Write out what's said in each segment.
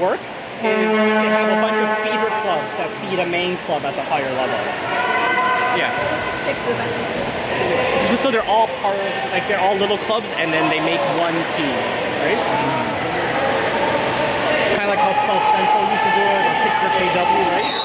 work is they have a bunch of feeder clubs that feed a main club at the higher level. Yeah. Just pick the best one. So they're all part of, like they're all little clubs and then they make one team, right? Kind of like how South Central used to do it or Picture KW, right?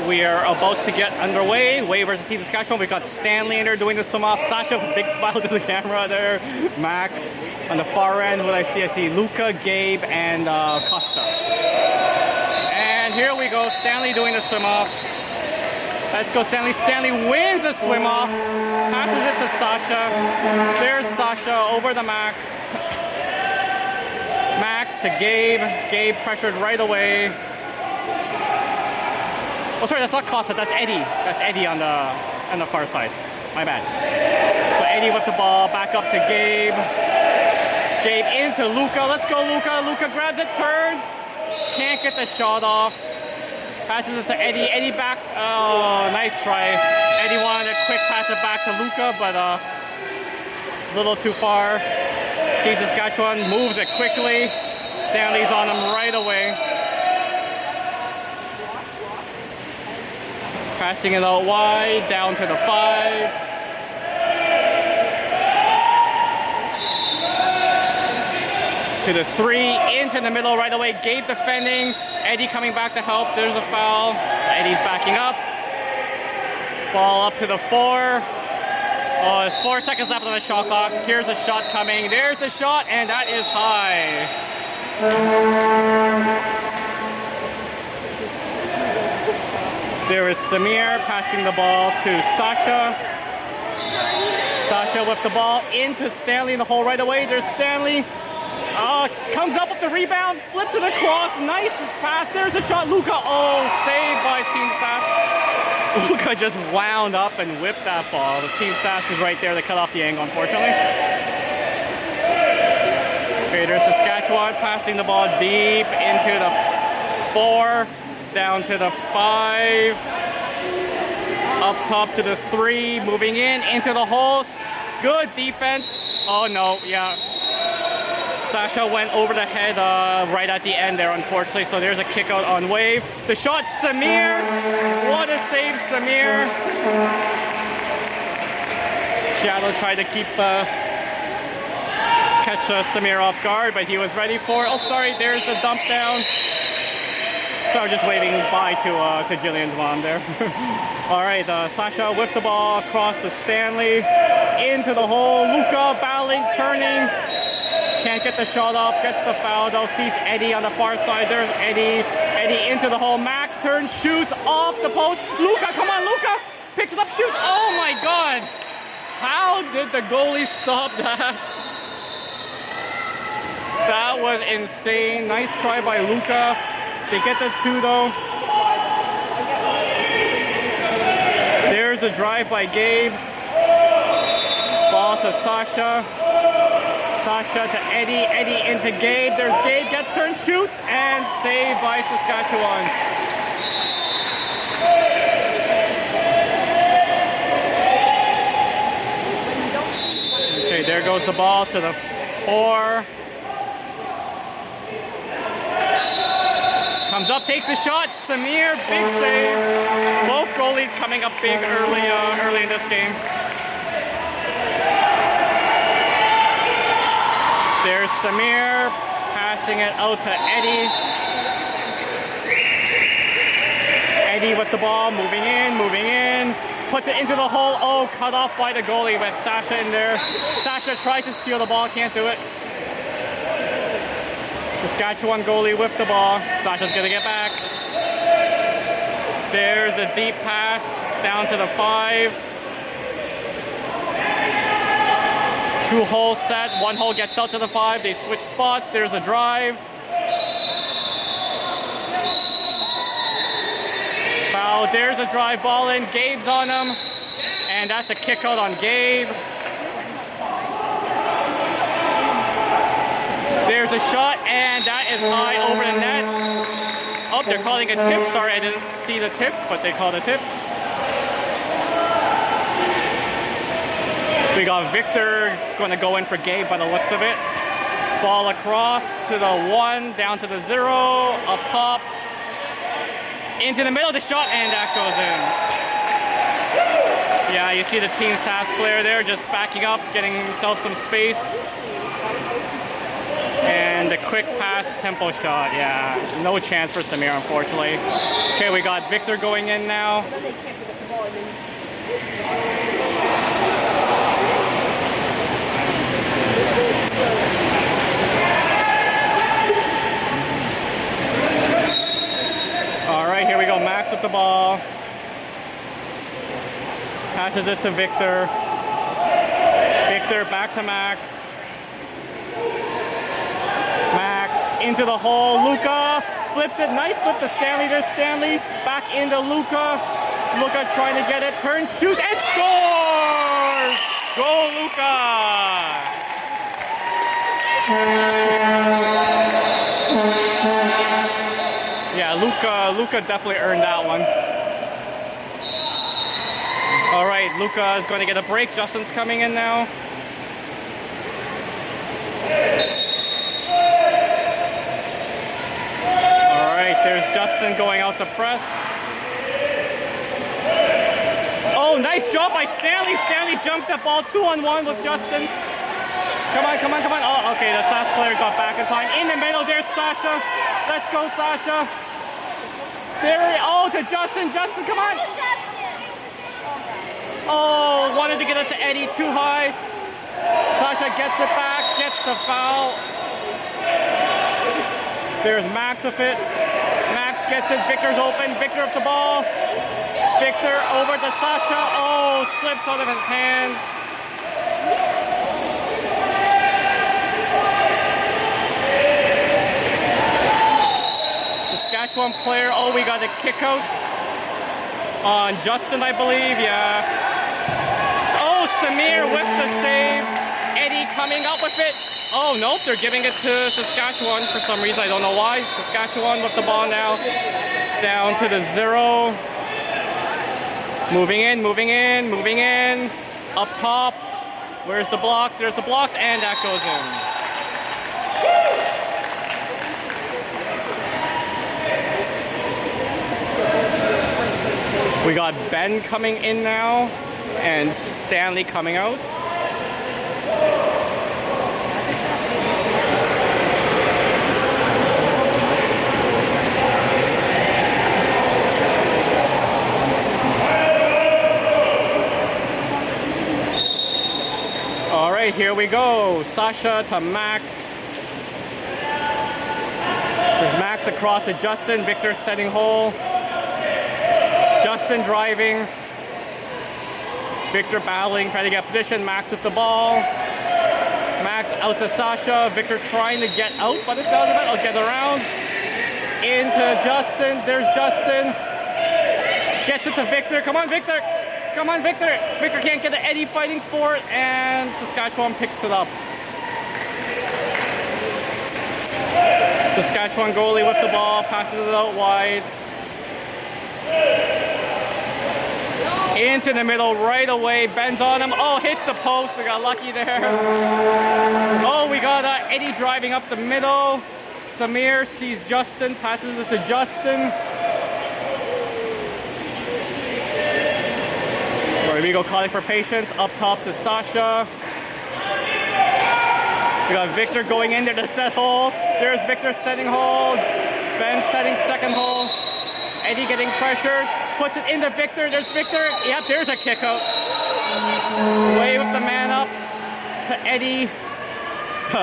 We are about to get underway. Way versus Team Saskatchewan. We've got Stanley in there doing the swim off. Sasha with a big smile to the camera there. Max on the far end. What I see Luca, Gabe, and Costa. And here we go. Stanley doing the swim off. Let's go, Stanley. Stanley wins the swim off. Passes it to Sasha. There's Sasha over the Max. Max to Gabe. Gabe pressured right away. Oh, sorry, that's not Costa, that's Eddie. That's Eddie on the far side. My bad. So Eddie with the ball, back up to Gabe. Gabe into Luca. Let's go, Luca. Luca grabs it, turns. Can't get the shot off. Passes it to Eddie. Eddie back. Oh, nice try. Eddie wanted to quick pass it back to Luca, but a little too far. Team Saskatchewan moves it quickly. Stanley's on him right away. Passing it out wide, down to the 5. To the 3, into the middle right away. Gabe defending, Eddie coming back to help. There's a foul. Eddie's backing up. Ball up to the 4. Oh, there's 4 seconds left on the shot clock. Here's a shot coming. There's the shot, and that is high. There is Samir passing the ball to Sasha. Sasha with the ball into Stanley in the hole right away. There's Stanley. Comes up with the rebound, flips it across. Nice pass. There's a shot. Luca. Oh, saved by Team Sask. Luca just wound up and whipped that ball. The Team Sask is right there to cut off the angle, unfortunately. Okay, there's Saskatchewan passing the ball deep into the 4. Down to the 5, up top to the 3, moving into the hole. Good defense. Oh no, yeah. Sasha went over the head right at the end there, unfortunately. So there's a kick out on wave. The shot, Samir. What a save, Samir. Shadow tried to catch Samir off guard, but he was ready for it. Oh, sorry, there's the dump down. So I was just waving bye to Jillian's mom there. All right, Sasha with the ball across to Stanley, into the hole. Luca battling, turning, can't get the shot off, gets the foul though. Sees Eddie on the far side. There's Eddie. Eddie into the hole. Max turns, shoots off the post. Luca, come on, Luca, picks it up, shoots. Oh my God! How did the goalie stop that? That was insane. Nice try by Luca. They get the 2 though. There's a drive by Gabe. Ball to Sasha. Sasha to Eddie. Eddie into Gabe. There's Gabe. Gets turned, shoots, and saved by Saskatchewan. Okay, there goes the ball to the 4. Comes up, takes a shot. Samir, big save. Both goalies coming up big early in this game. There's Samir passing it out to Eddie. Eddie with the ball, moving in. Puts it into the hole. Oh, cut off by the goalie with Sasha in there. Sasha tries to steal the ball, can't do it. Saskatchewan goalie with the ball. Sasha's gonna get back. There's a deep pass down to the 5. 2 holes set. 1 hole gets out to the 5. They switch spots. There's a drive. Foul. There's a drive ball in. Gabe's on him. And that's a kick out on Gabe. There's a shot, and that is high over the net. Oh, they're calling a tip. Sorry, I didn't see the tip, but they called a tip. We got Victor going to go in for Gabe by the looks of it. Ball across to the 1, down to the 0, up top. Into the middle of the shot, and that goes in. Yeah, you see the Team Sask player there just backing up, getting himself some space. And the quick pass tempo shot, yeah, no chance for Samir, unfortunately. Okay, we got Victor going in now. All right, here we go, Max with the ball. Passes it to Victor. Victor back to Max. Into the hole, Luca flips it, nice flip to Stanley, there's Stanley, back into Luca, Luca trying to get it, turns, shoots, and scores! Go Luca! Yeah, Luca definitely earned that one. All right, Luca is going to get a break, Justin's coming in now. There's Justin going out to press. Oh, nice job by Stanley. Stanley jumps that ball 2-on-1 with Justin. Come on, come on, come on. Oh, okay, the Sask player got back in time. In the middle, there's Sasha. Let's go, Sasha. Oh, to Justin. Justin, come on. Oh, wanted to get it to Eddie, too high. Sasha gets it back, gets the foul. There's Max with it. Max gets it, Victor's open, Victor up the ball. Victor over to Sasha. Oh, slips out of his hand. Saskatchewan player, oh, we got a kick out on Justin, I believe, yeah. Oh, Samir with the save. Eddie coming up with it. Oh, nope, they're giving it to Saskatchewan for some reason. I don't know why. Saskatchewan with the ball now. Down to the 0. Moving in, moving in, moving in. Up top. Where's the blocks? There's the blocks, and that goes in. We got Ben coming in now, and Stanley coming out. All right, here we go. Sasha to Max. There's Max across to Justin. Victor setting hole. Justin driving. Victor battling, trying to get position. Max with the ball. Max out to Sasha. Victor trying to get out by the sound of it. I'll get around. Into Justin. There's Justin. Gets it to Victor. Come on, Victor. Come on, Victor. Victor can't get it. Eddie fighting for it, and Saskatchewan picks it up. Saskatchewan goalie with the ball, passes it out wide. Into the middle right away, bends on him. Oh, hits the post. We got lucky there. Oh, we got Eddie driving up the middle. Samir sees Justin, passes it to Justin. Here we go, calling for patience. Up top to Sasha. We got Victor going in there to set hole. There's Victor setting hole. Ben setting second hole. Eddie getting pressured. Puts it into Victor. There's Victor. Yep, there's a kick out. Way with the man up to Eddie.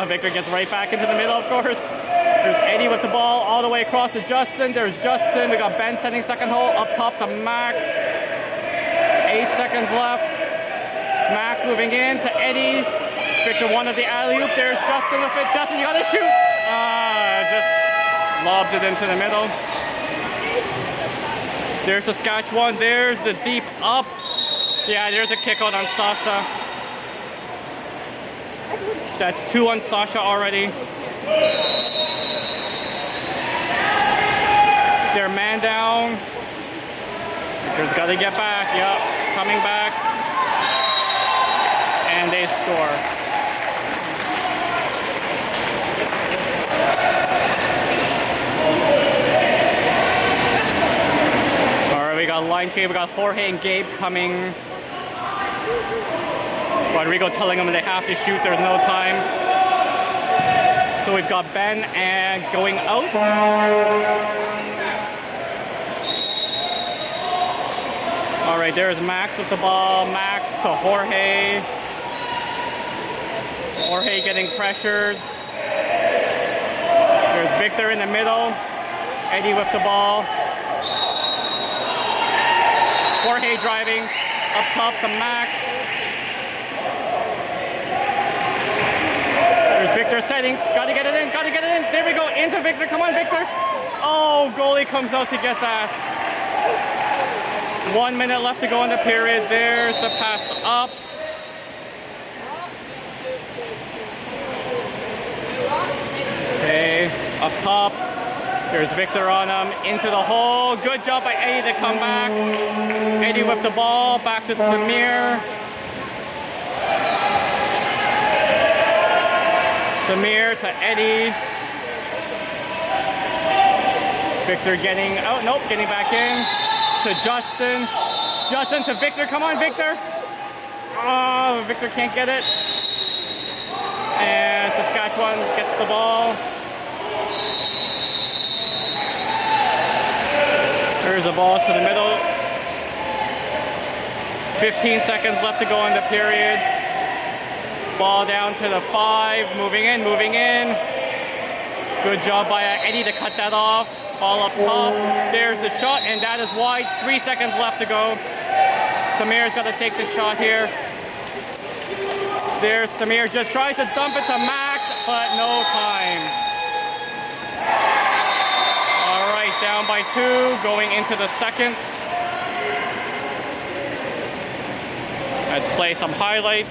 Victor gets right back into the middle, of course. There's Eddie with the ball all the way across to Justin. There's Justin. We got Ben setting second hole. Up top to Max. 8 seconds left. Max moving in to Eddie. Victor wanted the alley-oop. There's Justin with it. Justin, you gotta shoot. Just lobs it into the middle. There's Saskatchewan. There's the deep up. Yeah, there's a kick out on Sasha. That's 2 on Sasha already. They're man down. Victor's got to get back. Yep, coming back. And sure. Alright, we got line change. We got Jorge and Gabe coming. Rodrigo telling them they have to shoot. There's no time. So we've got Ben and going out. All right, there's Max with the ball. Max to Jorge. Jorge getting pressured. There's Victor in the middle. Eddie with the ball. Jorge driving up top to Max. There's Victor setting. Gotta get it in. Gotta get it in. There we go. Into Victor. Come on, Victor. Oh, goalie comes out to get that. 1 minute left to go in the period. There's the pass up. Okay, up top. There's Victor on him. Into the hole. Good job by Eddie to come back. Eddie with the ball. Back to Samir. Samir to Eddie. Victor getting out. Nope, getting back in. To Justin. Justin to Victor. Come on, Victor. Oh, Victor can't get it. And Saskatchewan gets the ball. There's the ball to the middle. 15 seconds left to go in the period. Ball down to the 5. Moving in, moving in. Good job by Eddie to cut that off. Ball up top. There's the shot, and that is wide. 3 seconds left to go. Samir's got to take the shot here. There's Samir. Just tries to dump it to Max, but no time. All right, down by 2, going into the second. Let's play some highlights.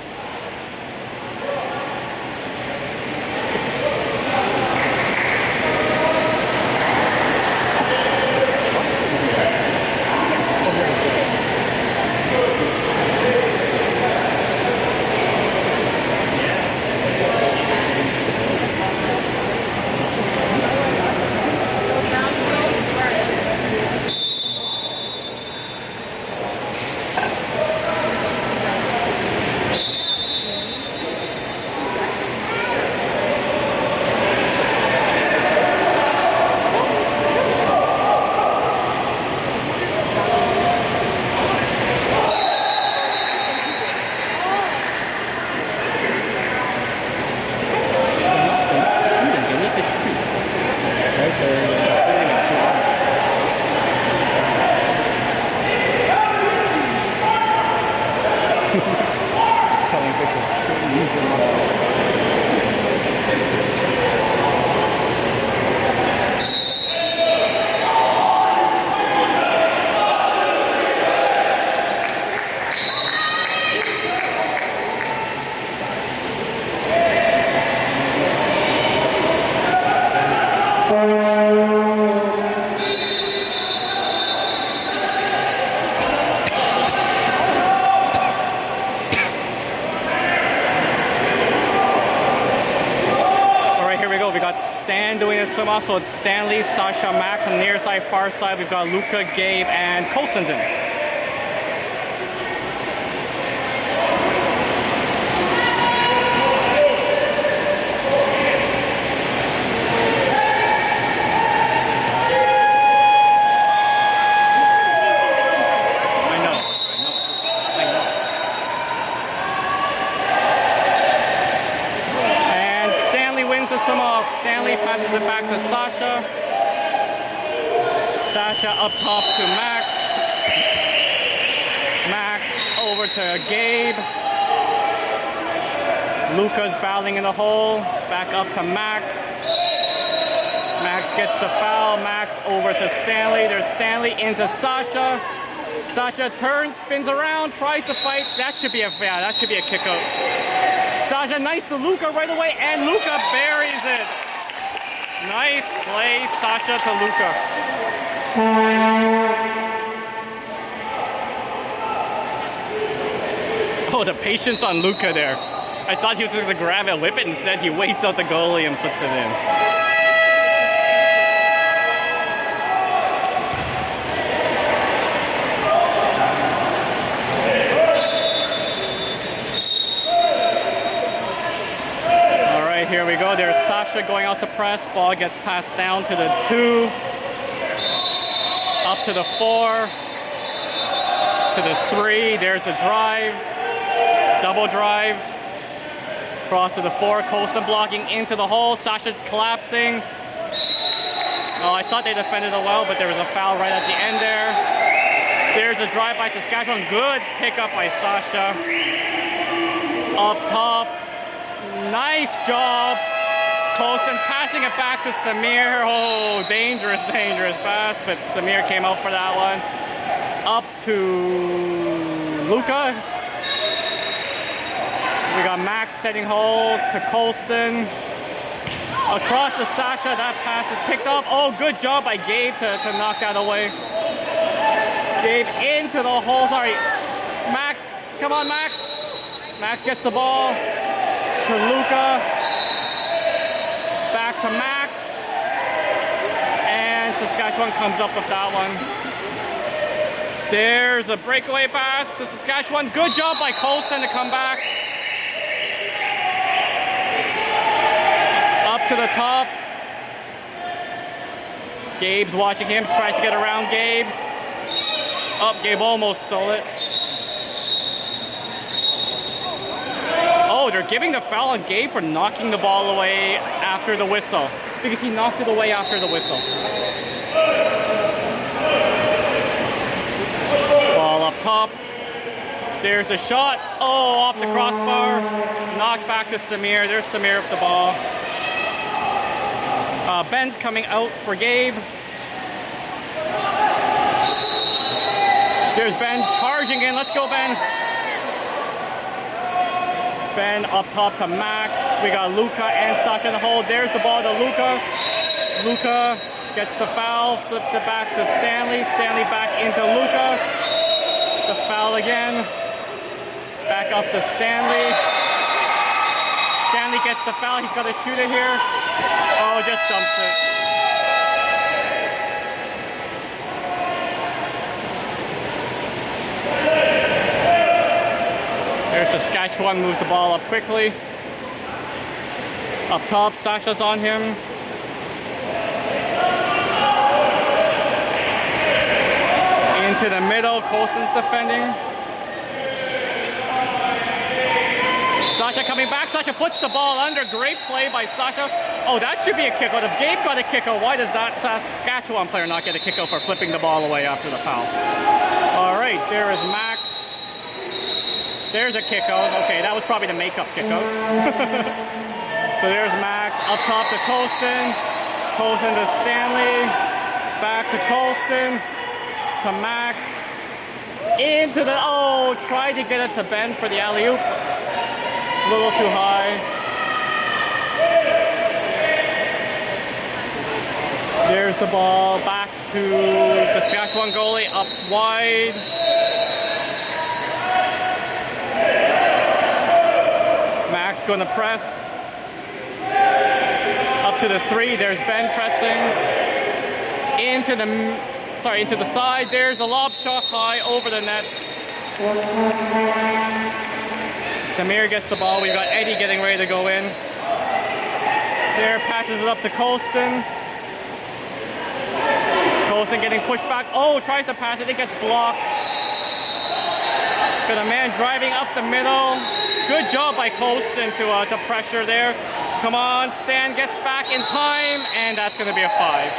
So it's Stanley, Sasha, Max, on the near side, far side, we've got Luca, Gabe, and Coulson's in. Stanley passes it back to Sasha. Sasha up top to Max. Max over to Gabe. Luca's battling in the hole. Back up to Max. Max gets the foul. Max over to Stanley. There's Stanley into Sasha. Sasha turns, spins around, tries to fight. That should be a kick out. Sasha, nice to Luca right away, and Luca buries it. Nice play, Sasha to Luca. Oh, the patience on Luca there. I thought he was going to grab it, whip it. Instead, he waits out the goalie and puts it in. All right, here we go. There's Sasha going out to press. Ball gets passed down to the 2. Up to the 4. To the 3. There's a drive. Double drive. Cross to the 4. Colson blocking into the hole. Sasha collapsing. Oh, I thought they defended it well, but there was a foul right at the end there. There's a drive by Saskatchewan. Good pickup by Sasha. Up top. Nice job. Colson passing it back to Samir. Oh, dangerous, dangerous pass, but Samir came out for that one. Up to Luca. We got Max setting hold to Colston. Across to Sasha, that pass is picked up. Oh, good job by Gabe to knock that away. Gabe into the hole, sorry. Max, come on Max. Max gets the ball to Luca. Back to Max. And Saskatchewan comes up with that one. There's a breakaway pass to Saskatchewan. Good job by Colston to come back. Up to the top. Gabe's watching him, tries to get around Gabe. Oh, Gabe almost stole it. Oh, they're giving the foul on Gabe for knocking the ball away after the whistle. Because he knocked it away after the whistle. Ball up top. There's a shot. Oh, off the crossbar. Knocked back to Samir. There's Samir with the ball. Ben's coming out for Gabe. There's Ben charging in. Let's go, Ben. Ben up top to Max. We got Luca and Sasha in the hole. There's the ball to Luca. Luca gets the foul, flips it back to Stanley. Stanley back into Luca. The foul again. Back up to Stanley. Stanley gets the foul. He's got to shoot it here. Oh, just dumps it. There's Saskatchewan, moves the ball up quickly. Up top, Sasha's on him. Into the middle, Colson's defending. Sasha coming back. Sasha puts the ball under. Great play by Sasha. Oh, that should be a kick out. If Gabe got a kick out, why does that Saskatchewan player not get a kick out for flipping the ball away after the foul? All right, there is Max. There's a kick out. Okay, that was probably the makeup kick out. So there's Max. Up top to Colston. Colston to Stanley. Back to Colston. To Max. Into the, oh, tried to get it to Ben for the alley-oop. A little too high. There's the ball back to the Saskatchewan goalie, up wide. Max going to press. Up to the 3, there's Ben pressing. Into the side, there's a lob shot high over the net. Samir gets the ball. We've got Eddie getting ready to go in. There, passes it up to Colston. Colston getting pushed back. Oh, tries to pass it. It gets blocked. Got a man driving up the middle. Good job by Colston to pressure there. Come on, Stan gets back in time, and that's going to be a 5.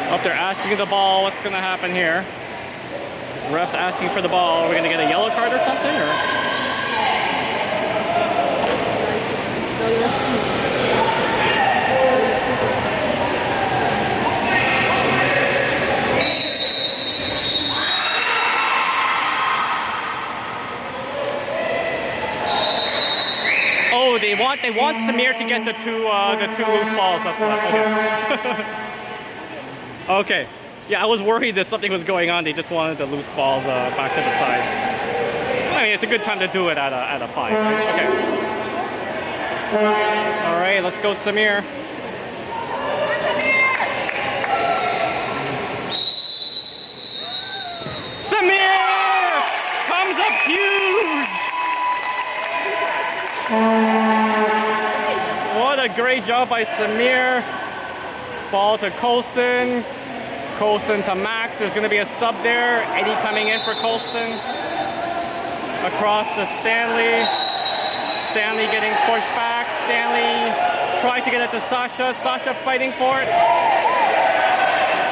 Up there asking the ball, what's going to happen here? Ref's asking for the ball. Are we going to get a yellow card or something? Or? Oh, they want Samir to get the two loose balls. That's what. Okay. Okay. Yeah, I was worried that something was going on. They just wanted the loose balls back to the side. I mean, it's a good time to do it at a 5. Okay. All right, let's go, Samir. Samir comes up huge. What a great job by Samir. Ball to Colston. Colston to Max. There's going to be a sub there. Eddie coming in for Colston. Across to Stanley. Stanley getting pushed back. Stanley tries to get it to Sasha. Sasha fighting for it.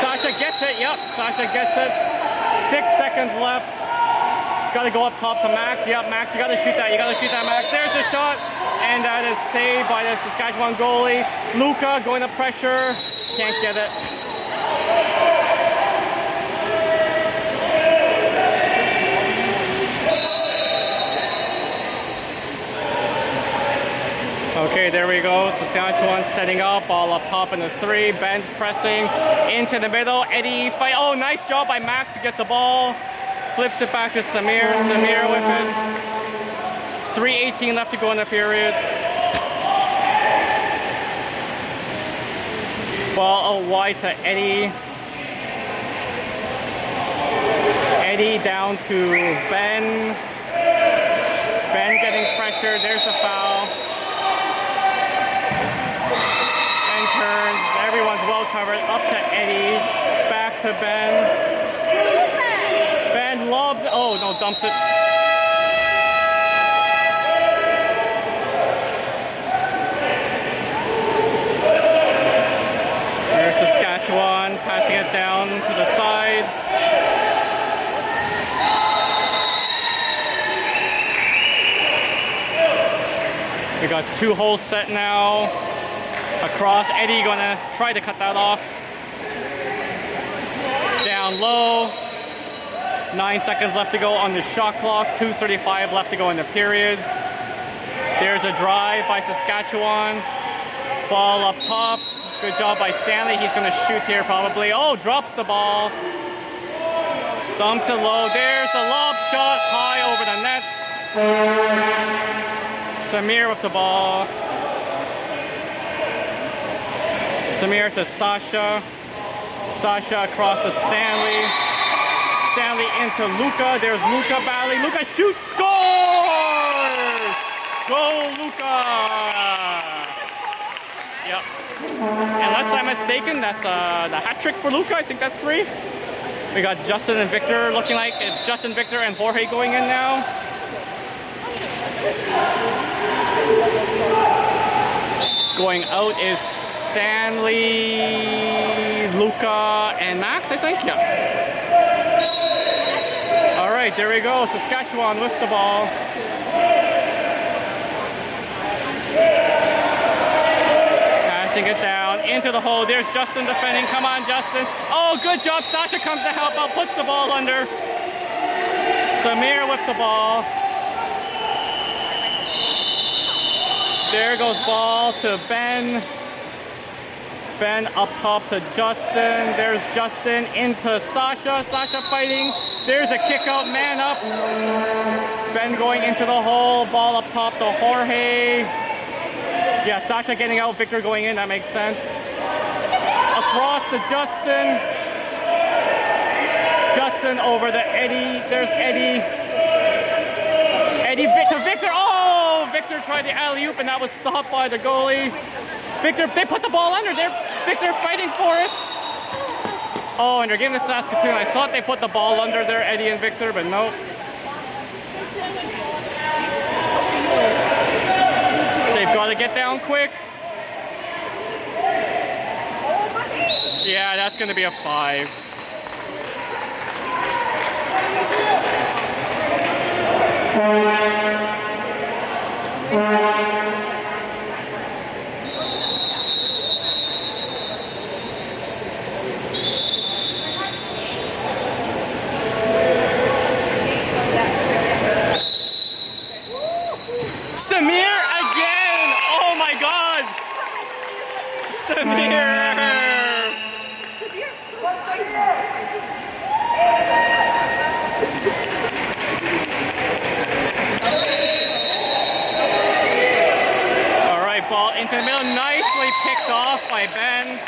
Sasha gets it. Yep, Sasha gets it. 6 seconds left. It's got to go up top to Max. Yep, Max, you got to shoot that. You got to shoot that, Max. There's the shot. And that is saved by the Saskatchewan goalie. Luca going to pressure. Can't get it. Okay, there we go. Saskatchewan setting up. Ball up top in the 3. Ben's pressing into the middle. Eddie fight. Oh, nice job by Max to get the ball. Flips it back to Samir. Samir with it. 3:18 left to go in the period. Ball out wide to Eddie. Eddie down to Ben. Ben getting pressure. There's the foul. Ben turns. Everyone's well covered. Up to Eddie. Back to Ben. Ben lobs. Oh no, dumps it. There's Saskatchewan passing it down to the side. We got 2 holes set now. Across, Eddie gonna try to cut that off. Down low. 9 seconds left to go on the shot clock. 2:35 left to go in the period. There's a drive by Saskatchewan. Ball up top. Good job by Stanley. He's gonna shoot here probably. Oh, drops the ball. Dumps it low. There's the lob shot high over the net. Samir with the ball. Samir to Sasha. Sasha across to Stanley. Stanley into Luca. There's Luca battling. Luca shoots, scores! Go Luca! Yep. Unless I'm mistaken, that's the hat trick for Luca. I think that's 3. We got Justin and Victor looking like Justin, Victor, and Jorge going in now. Going out is Stanley, Luca, and Max, I think. Yeah. All right, there we go. Saskatchewan with the ball. Passing it down into the hole. There's Justin defending. Come on, Justin. Oh, good job. Sasha comes to help out, puts the ball under. Samir with the ball. There goes ball to Ben. Ben up top to Justin. There's Justin into Sasha. Sasha fighting. There's a kick out, man up. Ben going into the hole. Ball up top to Jorge. Yeah, Sasha getting out, Victor going in. That makes sense. Across to Justin. Justin over to Eddie. There's Eddie. Eddie to Victor. Oh, Victor tried the alley-oop and that was stopped by the goalie. Victor, they put the ball under there. Victor fighting for it. Oh, and they're giving the Saskatoon. I thought they put the ball under there, Eddie and Victor, but nope. They've got to get down quick. Yeah, that's going to be a 5. Samir again! Oh my God! Samir! Samir's so by Ben.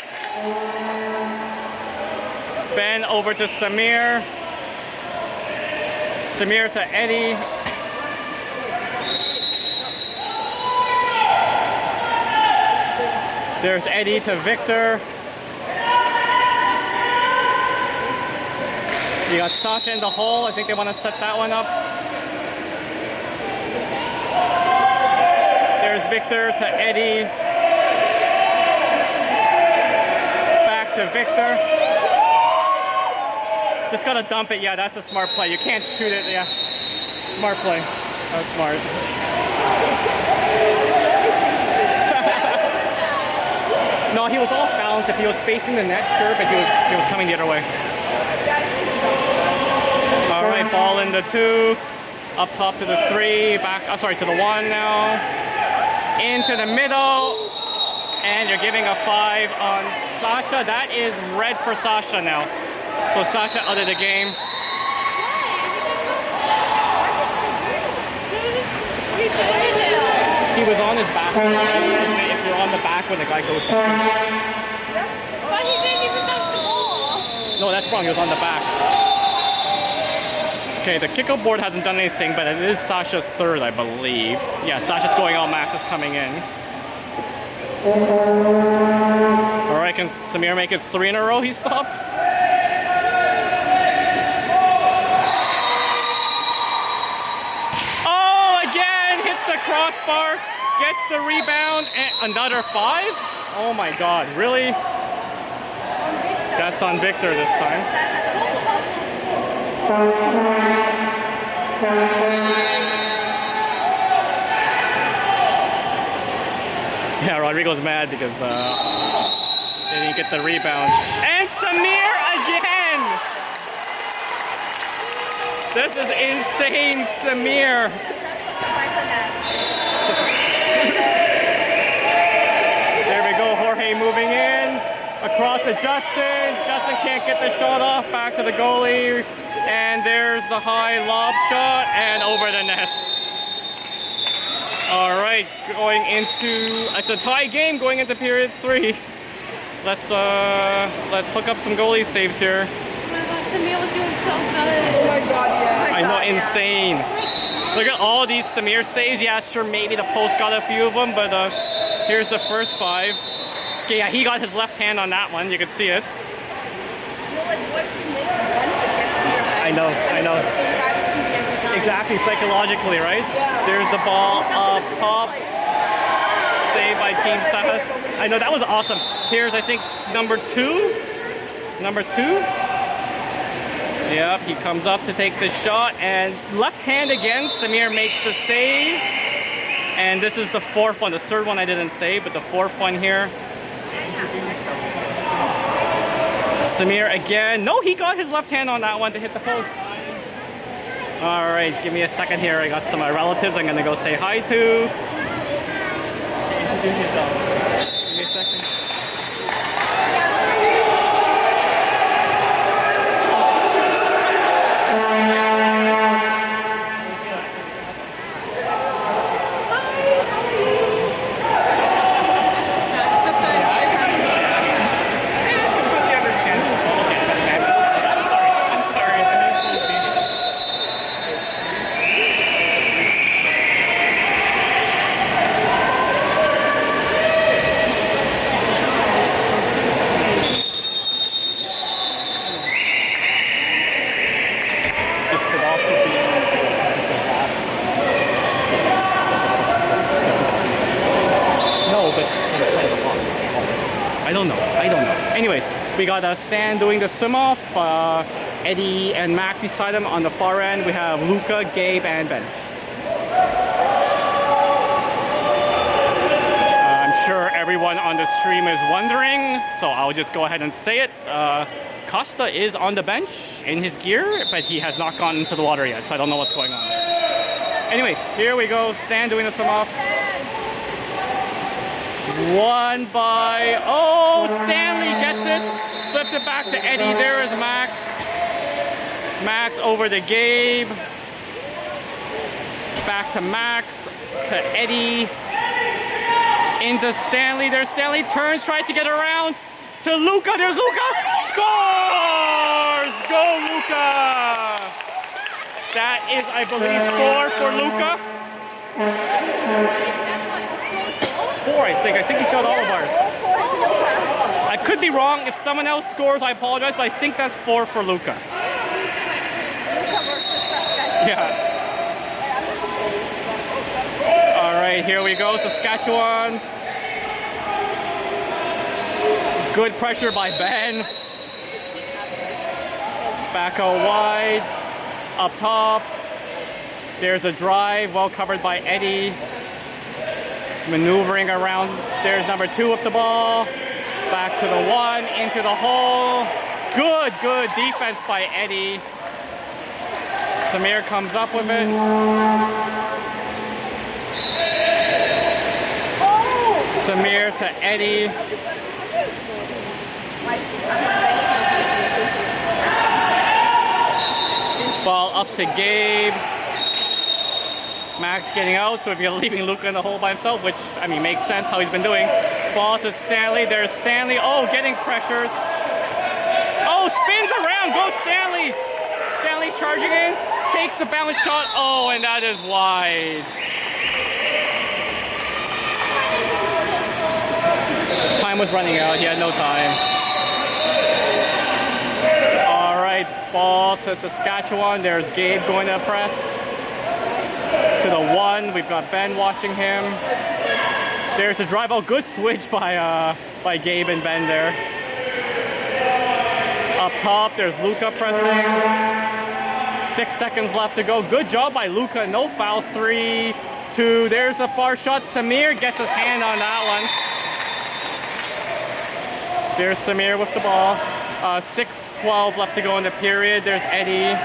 Ben over to Samir. Samir to Eddie. There's Eddie to Victor. You got Sasha in the hole. I think they want to set that one up. There's Victor to Eddie. Back to Victor. Just gotta dump it. Yeah, that's a smart play. You can't shoot it. Yeah, smart play. That's smart. No, he was off balance. If he was facing the net, sure, but he was coming the other way. All right, ball in the 2, up top to the 3, back. Sorry, to the 1 now. Into the middle, and you're giving a 5 on Sasha. That is red for Sasha now. So Sasha out of the game. He was on his back. If you're on the back when the guy goes to But he didn't even touch the ball. No, that's wrong. He was on the back. Okay, the kickoff board hasn't done anything, but it is Sasha's 3rd, I believe. Yeah, Sasha's going out, Max is coming in. Alright, can Samir make it 3 in a row? He stopped. Oh, again! Hits the crossbar, gets the rebound, and another 5? Oh my god, really? That's on Victor this time. Yeah, Rodrigo's mad because they didn't get the rebound. And Samir again! This is insane, Samir. There we go, Jorge moving in. Across to Justin. Justin can't get the shot off. Back to the goalie. And there's the high lob shot and over the net. All right, going into, it's a tie game going into period 3. Let's hook up some goalie saves here. Oh my god, Samir was doing so good. Oh my god, yeah. I know, insane. Look at all these Samir saves. Yeah, sure, maybe the post got a few of them, but here's the first 5. Okay, yeah, he got his left hand on that one. You can see it. You know, like, once you miss one, it gets to your head. I know. The same guy was shooting every time. Exactly, psychologically, right? Yeah. There's the ball up top. Saved by Team Sask. I know, that was awesome. Here's, I think, number 2. Number 2. Yep, he comes up to take the shot, and left hand again, Samir makes the save. And this is the 4th one. The 3rd one I didn't save, but the 4th one here. Samir again. No, he got his left hand on that one to hit the post. All right, give me a second here. I got some relatives I'm gonna go say hi to. Introduce yourself. Give me a second. I don't know. Anyways, we got Stan doing the swim off. Eddie and Max beside him. On the far end, we have Luca, Gabe, and Ben. I'm sure everyone on the stream is wondering, so I'll just go ahead and say it. Costa is on the bench in his gear, but he has not gone into the water yet, so I don't know what's going on there. Anyways, here we go. Stan doing the swim off. One by, oh, Stanley gets it, flips it back to Eddie. There is Max. Max over to Gabe. Back to Max, to Eddie. Into Stanley. There's Stanley. Turns, tries to get around to Luca. There's Luca. Scores! Go Luca! That is, I believe, 4 for Luca. That's why it was so cool. 4, I think. I think he's got all of ours. All 4 is Luca. I could be wrong. If someone else scores, I apologize, but I think that's 4 for Luca. Luca versus Saskatchewan. Yeah. All right, here we go. Saskatchewan. Good pressure by Ben. Back out wide. Up top. There's a drive, well covered by Eddie. He's maneuvering around. There's number 2 with the ball. Back to the 1, into the hole. Good defense by Eddie. Samir comes up with it. Samir to Eddie. Ball up to Gabe. Max getting out, so if you're leaving Luca in the hole by himself, which, I mean, makes sense how he's been doing. Ball to Stanley. There's Stanley. Oh, getting pressured. Oh, spins around. Go Stanley. Stanley charging in. Takes the bounce shot. Oh, and that is wide. Time was running out. He had no time. All right, ball to Saskatchewan. There's Gabe going to press. To the 1. We've got Ben watching him. There's a drive. Oh, good switch by Gabe and Ben there. Up top, there's Luca pressing. 6 seconds left to go. Good job by Luca. No fouls. 3, 2. There's a far shot. Samir gets his hand on that one. There's Samir with the ball. 6:12 left to go in the period. There's Eddie.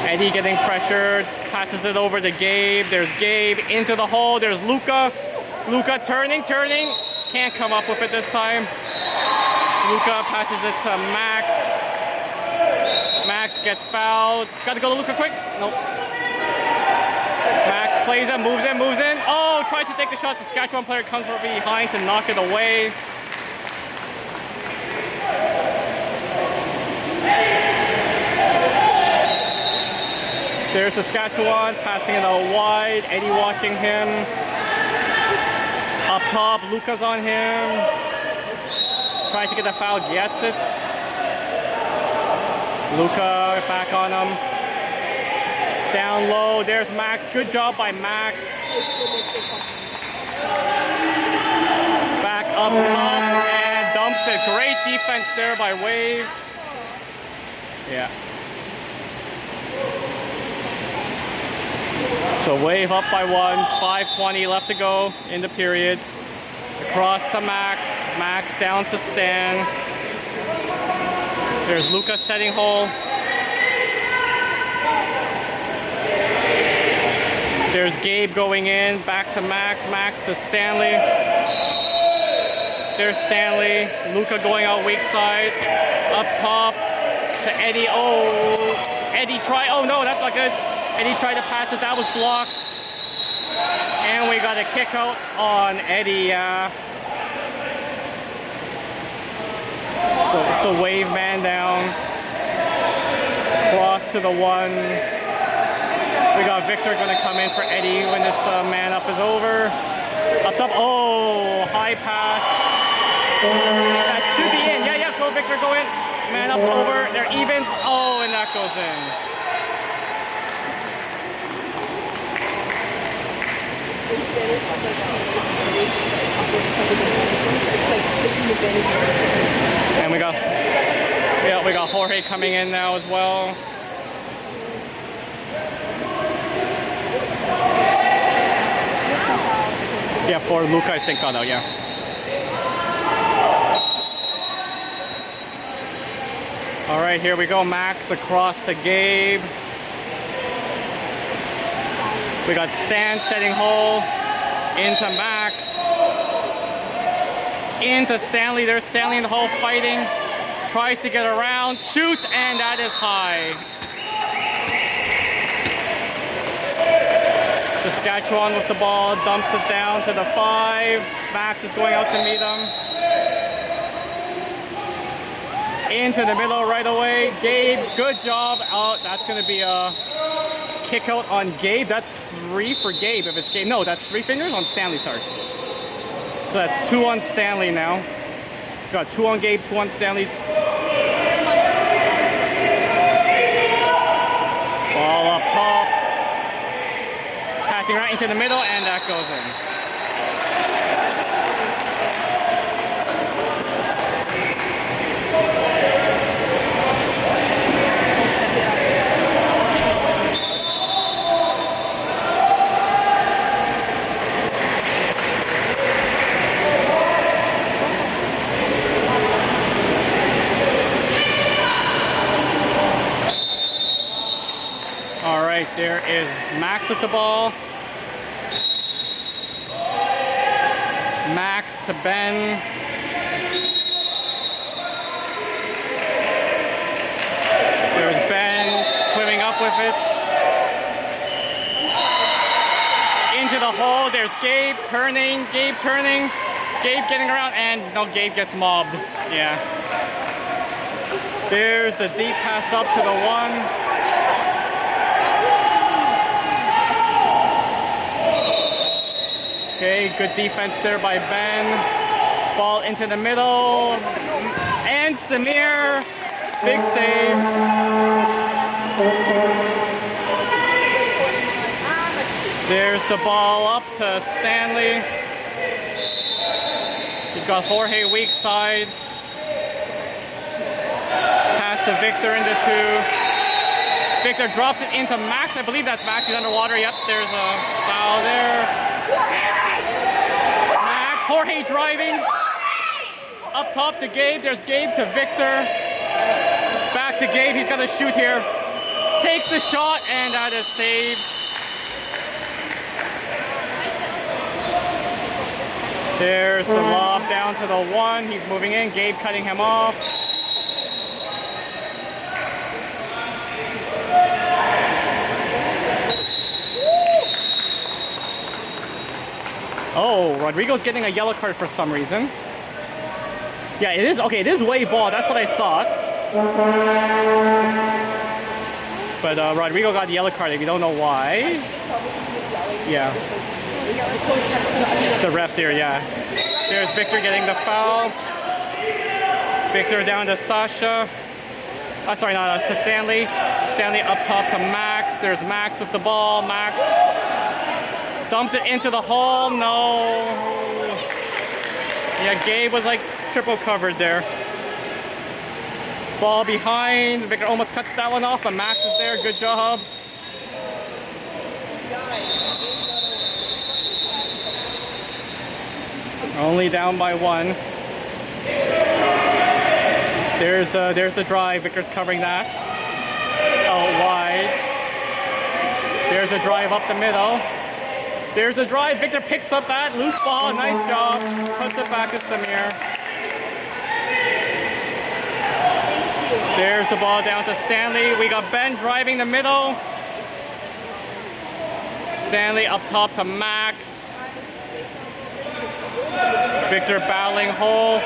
Eddie getting pressured. Passes it over to Gabe. There's Gabe into the hole. There's Luca. Luca turning. Can't come up with it this time. Luca passes it to Max. Max gets fouled. Got to go to Luca quick. Nope. Max plays it, moves in. Oh, tries to take the shot. Saskatchewan player comes from behind to knock it away. There's Saskatchewan passing it out wide. Eddie watching him. Up top, Luca's on him. Tries to get the foul, gets it. Luca back on him. Down low, there's Max. Good job by Max. Back up top and dumps it. Great defense there by Wave. Yeah. So Wave up by 1, 5:20 left to go in the period. Across to Max, Max down to Stan. There's Luca setting hole. There's Gabe going in, back to Max, Max to Stanley. There's Stanley, Luca going out weak side. Up top to Eddie, oh, Eddie try, oh no, that's not good. Eddie tried to pass it, that was blocked. And we got a kick out on Eddie. So Wave man down. Cross to the 1. We got Victor gonna come in for Eddie when this man up is over. Up top, oh, high pass. That should be in, yeah, go Victor, go in. Man up's over, they're evens, oh, and that goes in. And we got Jorge coming in now as well. Yeah, for Luca, I think got out, yeah. All right, here we go. Max across to Gabe. We got Stan setting hole into Max. Into Stanley. There's Stanley in the hole fighting. Tries to get around. Shoots, and that is high. Saskatchewan with the ball, dumps it down to the 5. Max is going out to meet him. Into the middle right away. Gabe, good job. Oh, that's going to be a kick out on Gabe. That's 3 for Gabe if it's Gabe. No, that's 3 fingers on Stanley, sorry. So that's 2 on Stanley now. Got 2 on Gabe, 2 on Stanley. Ball up top. Passing right into the middle, and that goes in. All right, there is Max with the ball. Max to Ben. There's Ben swimming up with it. Into the hole, there's Gabe turning, Gabe getting around, and no, Gabe gets mobbed. Yeah. There's the deep pass up to the 1. Okay, good defense there by Ben. Ball into the middle. And Samir, big save. There's the ball up to Stanley. You've got Jorge weak side. Pass to Victor into 2. Victor drops it into Max. I believe that's Max. He's underwater. Yep, there's a foul there. Max, Jorge driving. Up top to Gabe. There's Gabe to Victor. Back to Gabe. He's got to shoot here. Takes the shot, and that is saved. There's the lob down to the 1. He's moving in. Gabe cutting him off. Oh, Rodrigo's getting a yellow card for some reason. Yeah, it is. Okay, it is way ball. That's what I thought. But Rodrigo got the yellow card. If you don't know why. Yeah. The refs here, yeah. There's Victor getting the foul. Victor down to Sasha. Sorry, no, to Stanley. Stanley up top to Max. There's Max with the ball. Max dumps it into the hole. No. Yeah, Gabe was like triple covered there. Ball behind. Victor almost cuts that one off, but Max is there. Good job. Only down by 1. There's the drive. Victor's covering that. Out wide. There's a drive up the middle. There's a drive. Victor picks up that loose ball. Nice job. Puts it back to Samir. There's the ball down to Stanley. We got Ben driving the middle. Stanley up top to Max. Victor battling hole.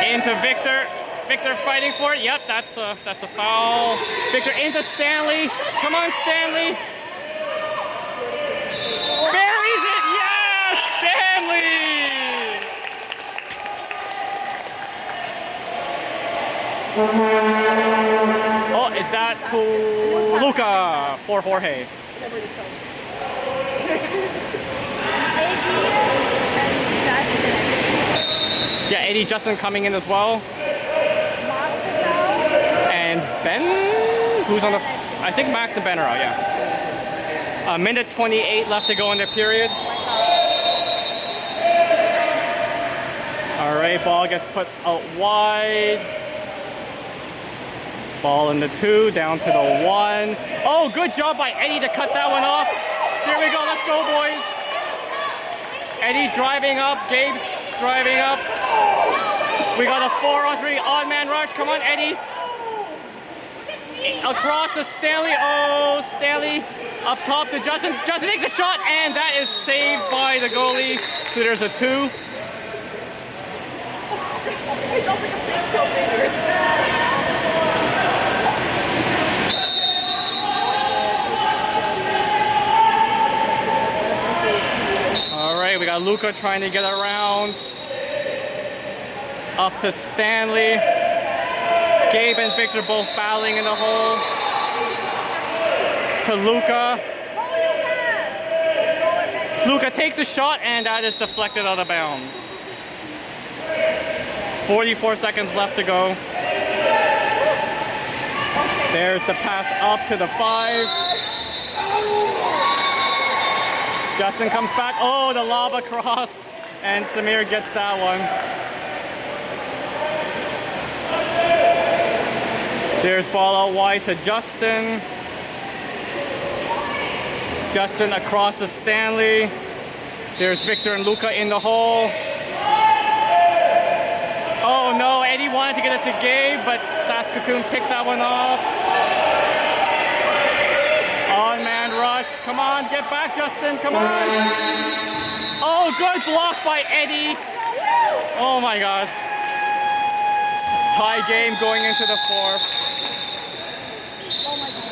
Into Victor. Victor fighting for it. Yep, that's a foul. Victor into Stanley. Come on, Stanley. Buries it. Yes, Stanley. Oh, is that Luca for Jorge? Yeah, Eddie Justin coming in as well. And Ben, who's on the, I think Max and Ben are out, yeah. A minute 28 left to go in the period. All right, ball gets put out wide. Ball in the 2, down to the 1. Oh, good job by Eddie to cut that one off. Here we go, let's go, boys. Eddie driving up, Gabe driving up. We got a 4-on-3 odd man rush. Come on, Eddie. Across to Stanley. Oh, Stanley Up top to Justin. Justin takes a shot, and that is saved by the goalie. So there's a 2. It's also like I'm saying until later. All right, we got Luca trying to get around. Up to Stanley. Gabe and Victor both battling in the hole. To Luca. Luca takes a shot, and that is deflected out of bounds. 44 seconds left to go. There's the pass up to the 5. Justin comes back. Oh, the lob across, and Samir gets that one. There's ball out wide to Justin. Justin across to Stanley. There's Victor and Luca in the hole. Oh no, Eddie wanted to get it to Gabe, but Saskatoon picked that one off. On-man rush. Come on, get back, Justin. Come on. Oh, good block by Eddie. Oh my God. Tie game going into the 4th. Oh my God.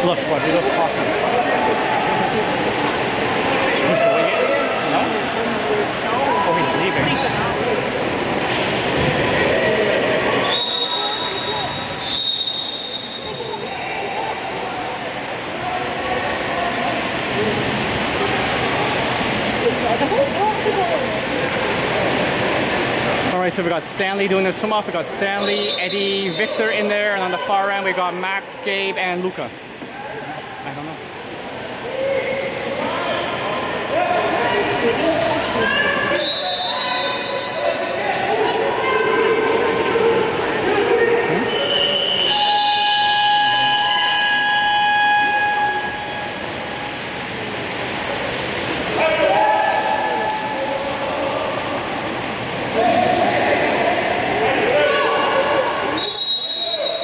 Look, what he was talking. He's going in? No? Oh, he's leaving. Alright, so we got Stanley doing the swim off. We got Stanley, Eddie, Victor in there, and on the far end we got Max, Gabe, and Luca. I don't know.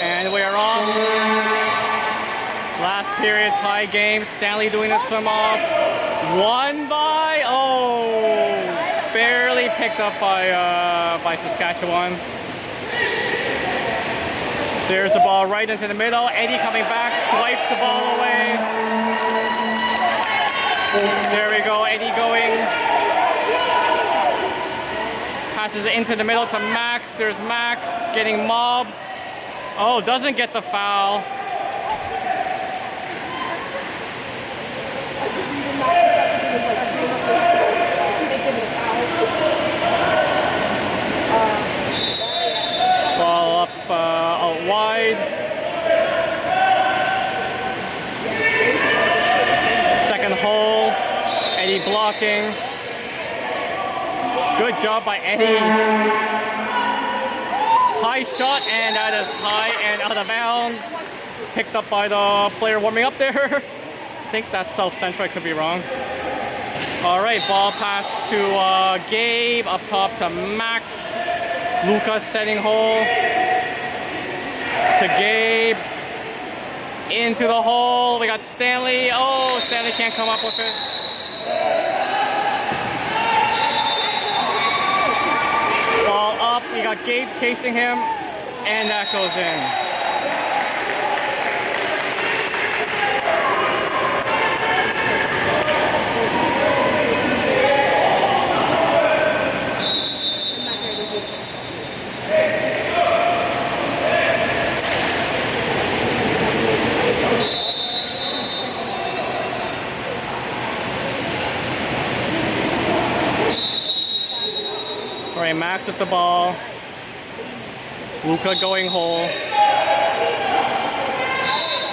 And we are on. Last period tie game. Stanley doing a swim off. Won by, barely picked up by Saskatchewan. There's the ball right into the middle. Eddie coming back, swipes the ball away. There we go, Eddie going. Passes it into the middle to Max. There's Max getting mobbed. Oh, doesn't get the foul. Ball up out wide. Second hole. Eddie blocking. Good job by Eddie. High shot, and that is high and out of bounds. Picked up by the player warming up there. I think that's South Central, I could be wrong. All right, ball pass to Gabe, up top to Max. Lucas setting hole to Gabe. into the hole. We got Stanley. Oh, Stanley can't come up with it. Ball up. We got Gabe chasing him, and that goes in. All right, Max with the ball. Luka going hole.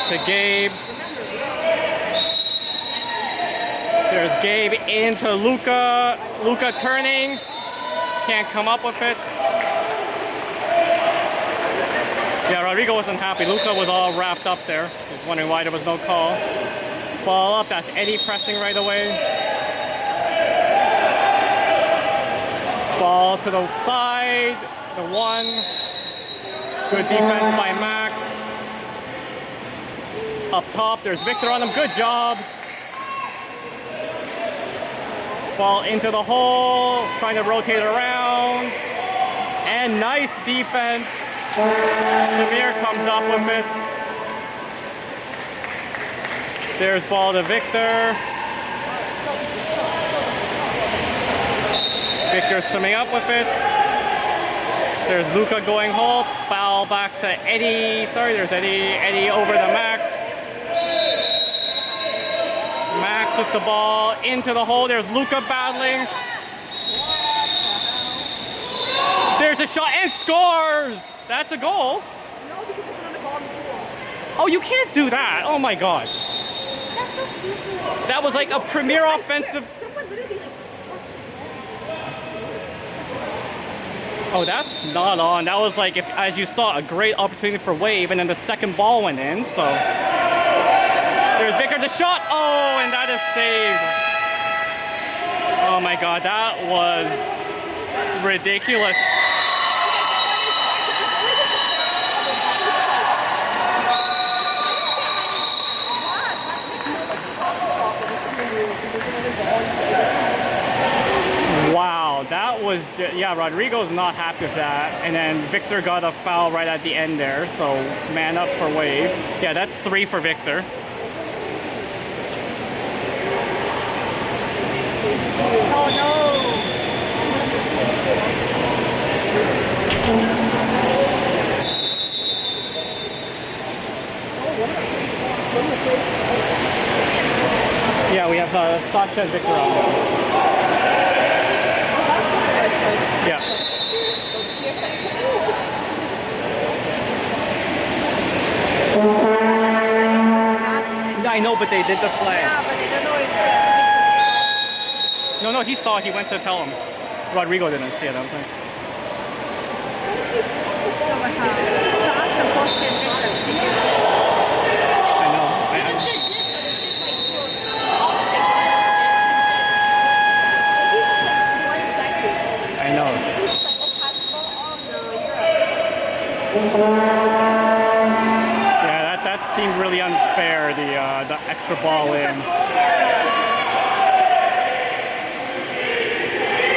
To Gabe. There's Gabe into Luka. Luka turning. Can't come up with it. Yeah, Rodrigo wasn't happy. Luka was all wrapped up there. He's wondering why there was no call. Ball up. That's Eddie pressing right away. Ball to the side, the one. Good defense by Max. Up top, there's Victor on him. Good job. Ball into the hole, trying to rotate around. And nice defense. Samir comes up with it. There's ball to Victor. Victor swimming up with it. There's Luka going home. Foul back to Eddie. Sorry, there's Eddie. Eddie over to Max. Max with the ball into the hole. There's Luka battling. There's a shot and scores. That's a goal. No, because there's another ball in the pool. Oh, you can't do that. Oh my gosh. That's so stupid. That was like a premier offensive. Someone literally like. Oh, that's not on. That was like, if, as you saw, a great opportunity for Wave, and then the second ball went in, so. There's Vicker, the shot. Oh, and that is saved. Oh my God, that was ridiculous. Wow, that was just, yeah, Rodrigo's not happy with that. And then Victor got a foul right at the end there, so man up for Wave. Yeah, that's 3 for Victor. Oh no! Yeah, we have Sasha and Victor on. Yeah. I know, but they did the flag. Yeah, but they don't know if No, he saw it. He went to tell him. Rodrigo didn't see it. I was like, Sasha posted the secret. I know. They just did this, so they did like opposite. One second. I know. It's like, oh, pass the ball on the Europe. Yeah, that seemed really unfair. The extra ball in.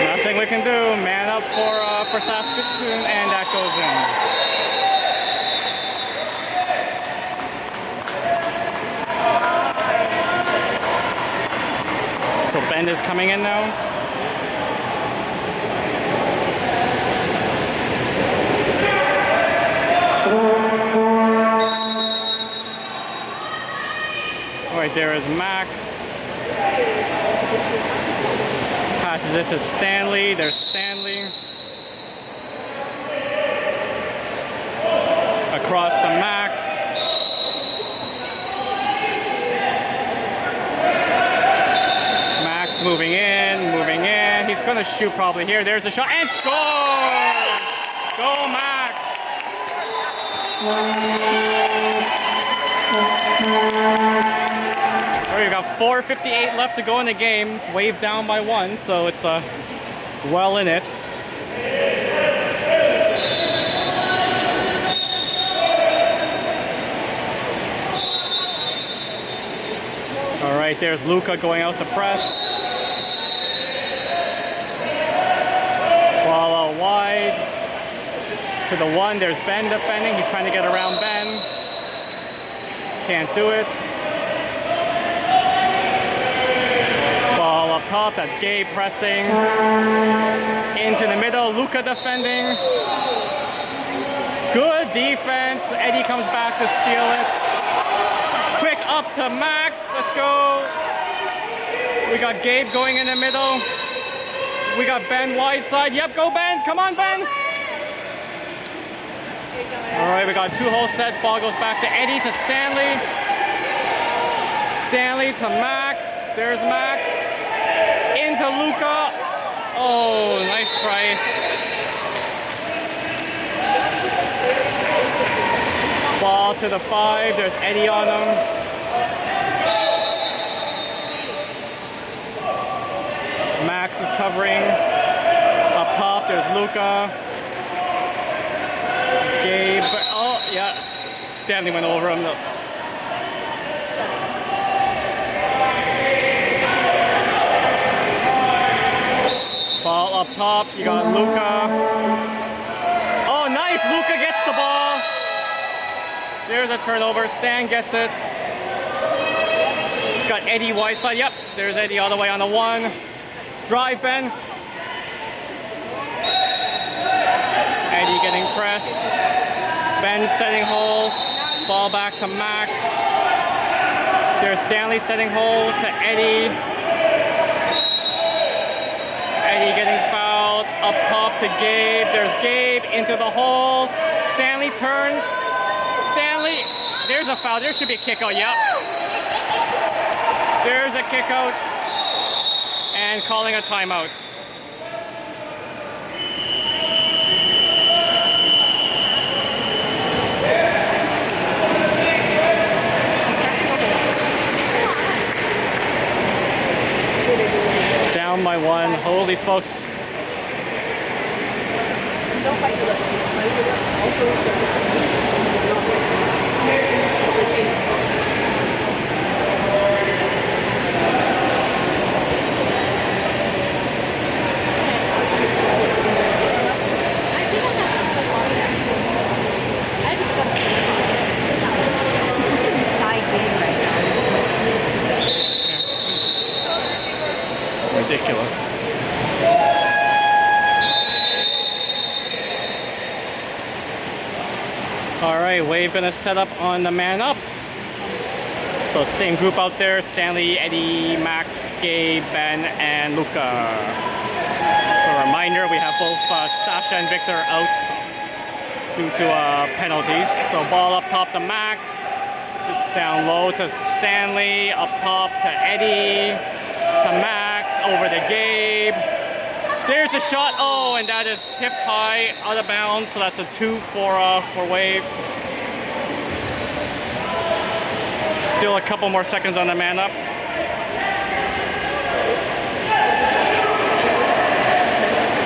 Nothing we can do. Man up for Sask, and that goes in. So Ben is coming in now. Right there is Max. Passes it to Stanley. There's Stanley. Across to Max. Max moving in, moving in. He's gonna shoot probably here. There's a shot and score! Go Max! We've got 4:58 left to go in the game. Wave down by 1, so it's well in it. There's Luka going out to press. Ball out wide. To the 1, there's Ben defending. He's trying to get around Ben. Can't do it. Ball up top, that's Gabe pressing. Into the middle, Luka defending. Good defense. Eddie comes back to steal it. Quick up to Max. Let's go. We got Gabe going in the middle. We got Ben wide side. Yep, go Ben. Come on, Ben. All right, we got 2-hole set. Ball goes back to Eddie to Stanley. Stanley to Max. There's Max. Into Luka. Oh, nice try. Ball to the 5. There's Eddie on him. Max is covering. Up top, there's Luka. Gabe. Oh, yeah. Stanley went over him. Ball up top. You got Luka. Oh, nice. Luka gets the ball. There's a turnover. Stan gets it. He's got Eddie wide side. Yep. There's Eddie all the way on the 1. Drive, Ben. Eddie getting pressed. Ben setting hole. Ball back to Max. There's Stanley setting hole to Eddie. Eddie getting fouled. Up top to Gabe. There's Gabe into the hole. Stanley turns. Stanley. There's a foul. There should be a kick out. Yep. There's a kick out. And calling a timeout. Down by 1. Holy smokes. Ridiculous. All right, Wave gonna set up on the man up. So same group out there: Stanley, Eddie, Max, Gabe, Ben, and Luka. So a reminder, we have both Sasha and Victor out due to penalties. So ball up top to Max, down low to Stanley, up top to Eddie, to Max, over to Gabe. There's a shot. Oh, and that is tipped high, out of bounds. So that's a 2 for Wave. Still a couple more seconds on the man up.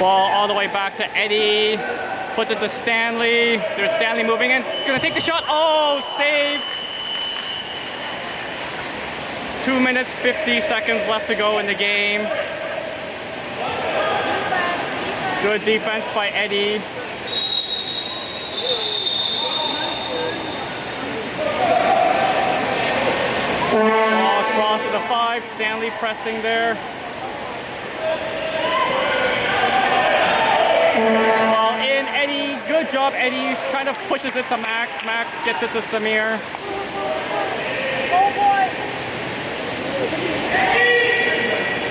Ball all the way back to Eddie. Puts it to Stanley. There's Stanley moving in. He's gonna take the shot. Oh, save. 2 minutes, 50 seconds left to go in the game. Good defense by Eddie. Ball across to the 5. Stanley pressing there. Ball in. Eddie. Good job, Eddie. Kind of pushes it to Max. Max gets it to Samir.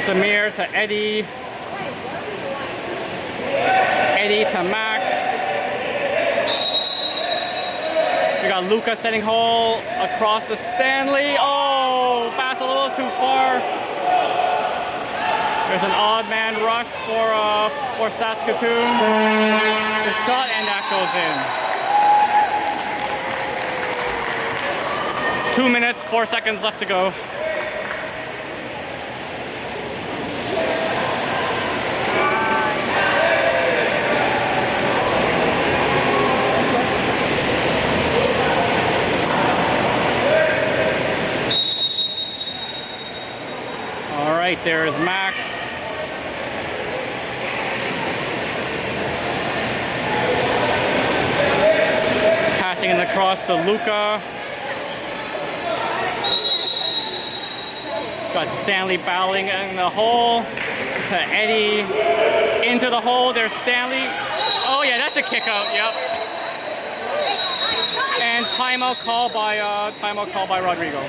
Samir to Eddie. Eddie to Max. We got Luka setting hole across to Stanley. Oh, pass a little too far. There's an odd man rush for Saskatoon. The shot, and that goes in. 2 minutes, 4 seconds left to go. There's Max. Passing it across to Luca. Got Stanley battling in the hole. To Eddie. Into the hole. There's Stanley. Oh yeah, that's a kick out. Yep. And timeout call by Rodrigo.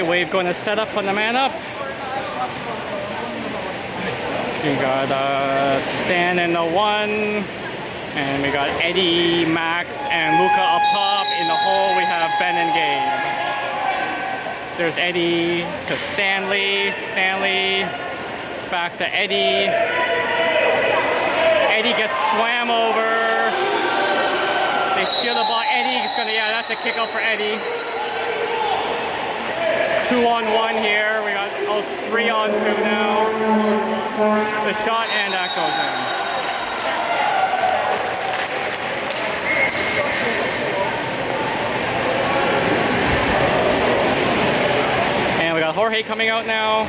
Wave going to set up on the man up. We got Stan in the 1. And we got Eddie, Max, and Luca up top. In the hole we have Ben and Gabe. There's Eddie to Stanley. Stanley back to Eddie. Eddie gets swam over. They steal the ball. Eddie's gonna, yeah, that's a kick out for Eddie. 2-on-1 here. We got 3-on-2 now. The shot and that goes in. And we got Jorge coming out now.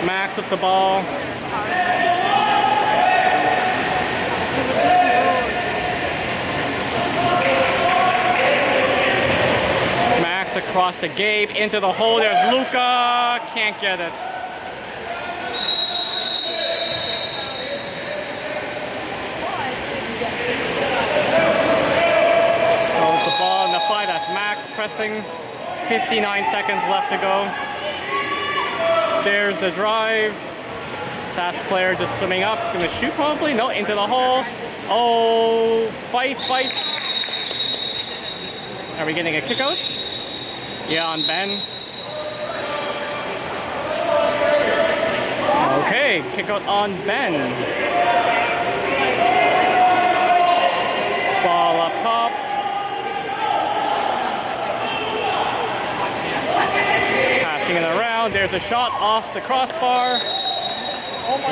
Max with the ball. Across the Gabe, into the hole, there's Luca, can't get it. Throws the ball in the 5, that's Max pressing, 59 seconds left to go. There's the drive. Sask player just swimming up, he's gonna shoot probably, no, into the hole. Oh, fight. Are we getting a kick out? Yeah, on Ben. Okay, kick out on Ben. Ball up top. Passing it around. There's a shot off the crossbar.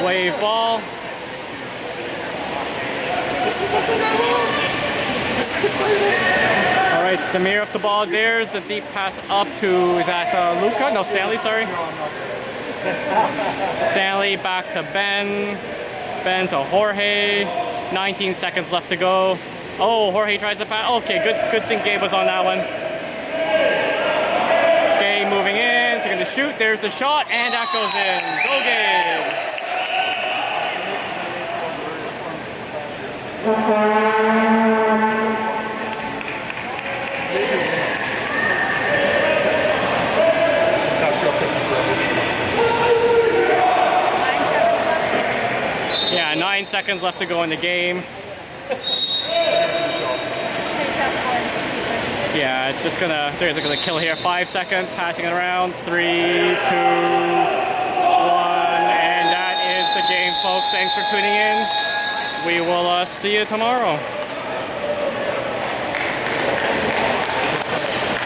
Wave ball. This is the thing I want. This is the playlist. All right, Samir up the ball. There's the deep pass up to, is that Luca? No, Stanley, sorry. Stanley back to Ben. Ben to Jorge. 19 seconds left to go. Oh, Jorge tries to pass. Okay, good thing Gabe was on that one. Gabe moving in, so gonna shoot. There's the shot, and that goes in. Go Gabe. Yeah, 9 seconds left to go in the game. Yeah, it's just gonna, they're gonna kill here. 5 seconds, passing it around. 3, 2, 1, and that is the game, folks. Thanks for tuning in. We will see you tomorrow.